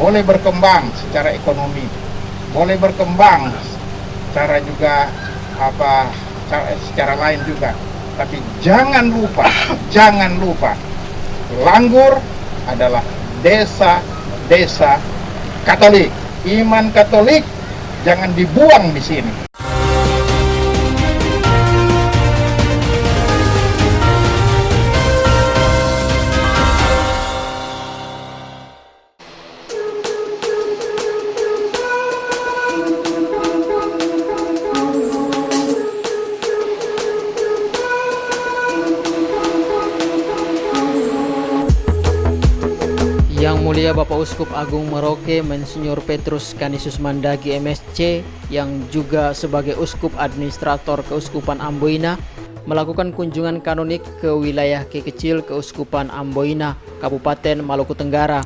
boleh berkembang secara ekonomi, boleh berkembang secara juga secara lain juga. Tapi jangan lupa, Langgur adalah desa Katolik. Iman Katolik jangan dibuang di sini. Yang Mulia Bapak Uskup Agung Merauke Monsinyur Petrus Canisius Mandagi MSc yang juga sebagai Uskup Administrator Keuskupan Amboina melakukan kunjungan kanonik ke wilayah Kekecil Keuskupan Amboina, Kabupaten Maluku Tenggara.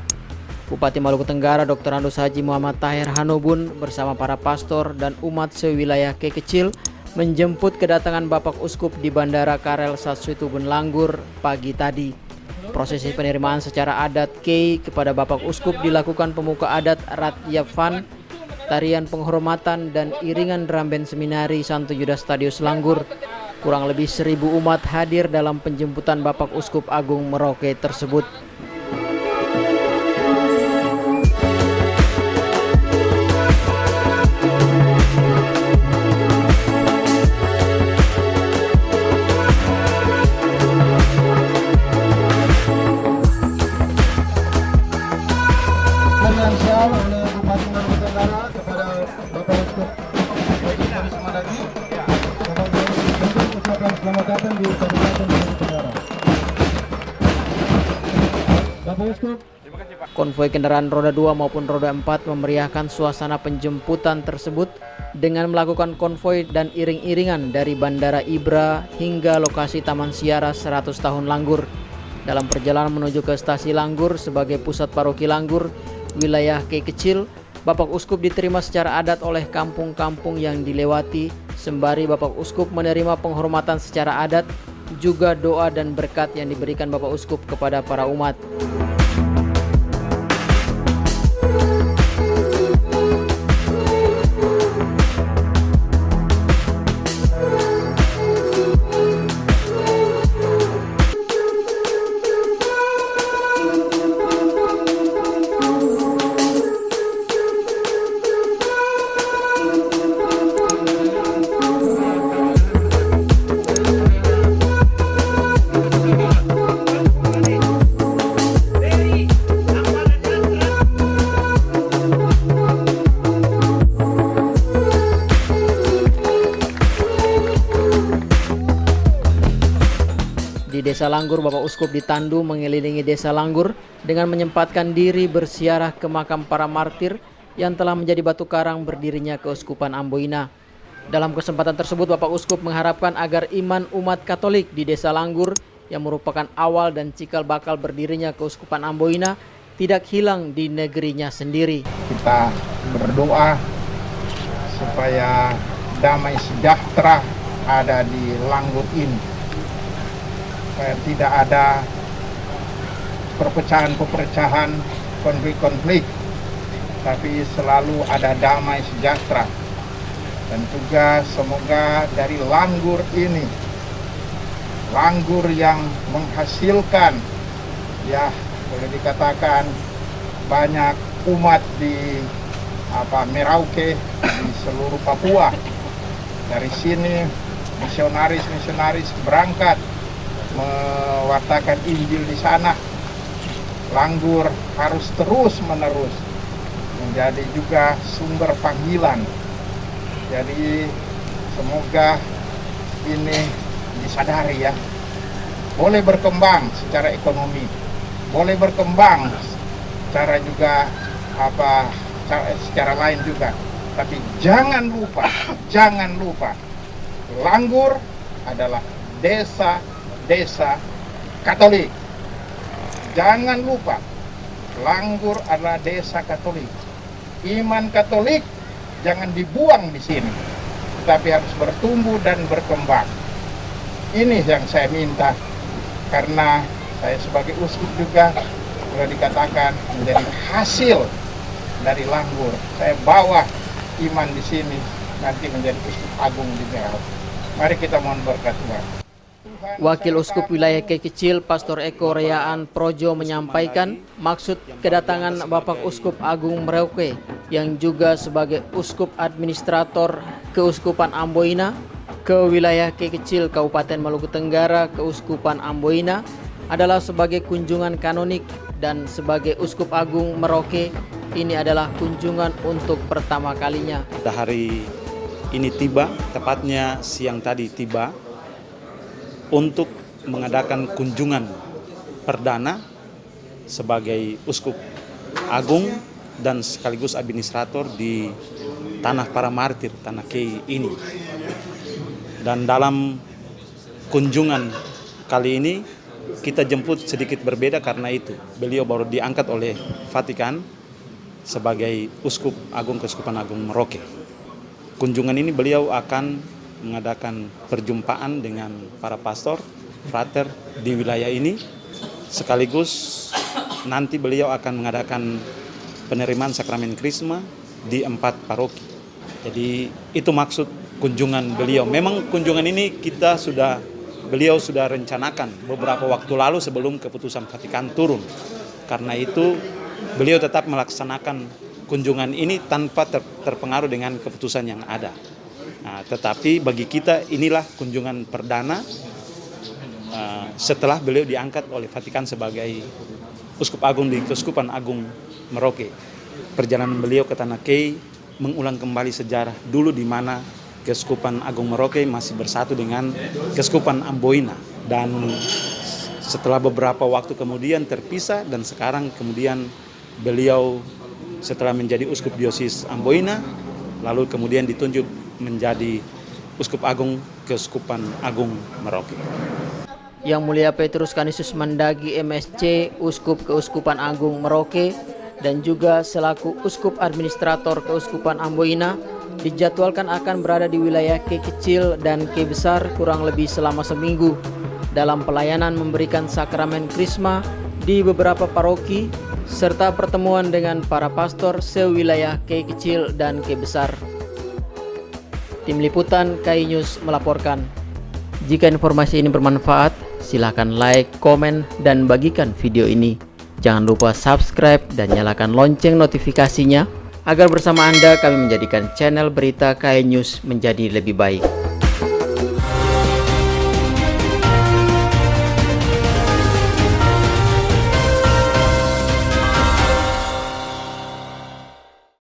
Bupati Maluku Tenggara Dr. Andus Haji Muhammad Tahir Hanobun bersama para pastor dan umat sewilayah Kekecil menjemput kedatangan Bapak Uskup di Bandara Karel Sassuitubun Langgur pagi tadi. Prosesi penerimaan secara adat Kei kepada Bapak Uskup dilakukan pemuka adat Ratyavan, tarian penghormatan dan iringan drum band seminari Santo Yudas Tadius Langgur. Kurang lebih 1.000 umat hadir dalam penjemputan Bapak Uskup Agung Merauke tersebut. Oleh Bupati Maluku Tenggara kepada Bapak Uskup Canisius Mandagi, ucapkan selamat datang di Kabupaten Maluku Tenggara. Bapak Uskup. Konvoi kendaraan roda 2 maupun roda 4 memeriahkan suasana penjemputan tersebut dengan melakukan konvoi dan iring-iringan dari Bandara Ibra hingga lokasi Taman Siara 100 Tahun Langgur. Dalam perjalanan menuju ke Stasi Langgur sebagai pusat paroki Langgur, wilayah Kekecil, Bapak Uskup diterima secara adat oleh kampung-kampung yang dilewati, sembari Bapak Uskup menerima penghormatan secara adat, juga doa dan berkat yang diberikan Bapak Uskup kepada para umat. Di Desa Langgur, Bapak Uskup ditandu mengelilingi Desa Langgur dengan menyempatkan diri bersiarah ke makam para martir yang telah menjadi batu karang berdirinya Keuskupan Amboina. Dalam kesempatan tersebut, Bapak Uskup mengharapkan agar iman umat Katolik di Desa Langgur yang merupakan awal dan cikal bakal berdirinya Keuskupan Amboina tidak hilang di negerinya sendiri. Kita berdoa supaya damai sejahtera ada di Langgur ini. Supaya tidak ada perpecahan, konflik-konflik, tapi selalu ada damai sejahtera. Dan juga semoga dari Langgur ini, Langgur yang menghasilkan, ya boleh dikatakan banyak umat di Merauke, di seluruh Papua. Dari sini misionaris berangkat mewartakan Injil di sana. Langgur harus terus-menerus menjadi juga sumber panggilan. Jadi semoga ini disadari ya. Boleh berkembang secara ekonomi, boleh berkembang secara juga secara lain juga. Tapi jangan lupa, Langgur adalah desa Katolik. Jangan lupa, Langgur adalah desa Katolik. Iman Katolik jangan dibuang di sini, tapi harus bertumbuh dan berkembang. Ini yang saya minta, karena saya sebagai uskup juga boleh dikatakan menjadi hasil dari Langgur. Saya bawa iman di sini nanti menjadi uskup agung di Merauke. Mari kita mohon berkat Tuhan. Wakil Uskup Wilayah Kekecil Pastor Eko Reyaan Projo menyampaikan maksud kedatangan Bapak Uskup Agung Merauke yang juga sebagai Uskup Administrator Keuskupan Amboina ke wilayah Kekecil Kabupaten Maluku Tenggara Keuskupan Amboina adalah sebagai kunjungan kanonik, dan sebagai Uskup Agung Merauke ini adalah kunjungan untuk pertama kalinya. Hari ini tiba, tepatnya siang tadi tiba, untuk mengadakan kunjungan perdana sebagai Uskup Agung dan sekaligus administrator di Tanah Para Martir, Tanah Kei ini. Dan dalam kunjungan kali ini kita jemput sedikit berbeda karena itu beliau baru diangkat oleh Vatikan sebagai Uskup Agung Keuskupan Agung Merauke. Kunjungan ini beliau akan mengadakan perjumpaan dengan para pastor, frater di wilayah ini, sekaligus nanti beliau akan mengadakan penerimaan sakramen Krisma di 4 paroki. Jadi itu maksud kunjungan beliau. Memang kunjungan ini beliau sudah rencanakan beberapa waktu lalu sebelum keputusan Vatikan turun. Karena itu beliau tetap melaksanakan kunjungan ini tanpa terpengaruh dengan keputusan yang ada. Nah, tetapi bagi kita inilah kunjungan perdana setelah beliau diangkat oleh Vatikan sebagai Uskup Agung di Keuskupan Agung Merauke. Perjalanan beliau ke Tanah Kei mengulang kembali sejarah dulu di mana Keuskupan Agung Merauke masih bersatu dengan Keuskupan Amboina, dan setelah beberapa waktu kemudian terpisah, dan sekarang kemudian beliau setelah menjadi Uskup Diosis Amboina lalu kemudian ditunjuk menjadi Uskup Agung Keuskupan Agung Merauke. Yang Mulia Petrus Canisius Mandagi MSC, Uskup Keuskupan Agung Merauke, dan juga selaku Uskup Administrator Keuskupan Amboina dijadwalkan akan berada di wilayah Kei Kecil dan Kei Besar kurang lebih selama seminggu dalam pelayanan memberikan sakramen Krisma di beberapa paroki serta pertemuan dengan para pastor sewilayah Kei Kecil dan Kei Besar. Tim Liputan KAI News melaporkan. Jika informasi ini bermanfaat, silakan like, komen, dan bagikan video ini. Jangan lupa subscribe dan nyalakan lonceng notifikasinya agar bersama Anda kami menjadikan channel berita KAI News menjadi lebih baik.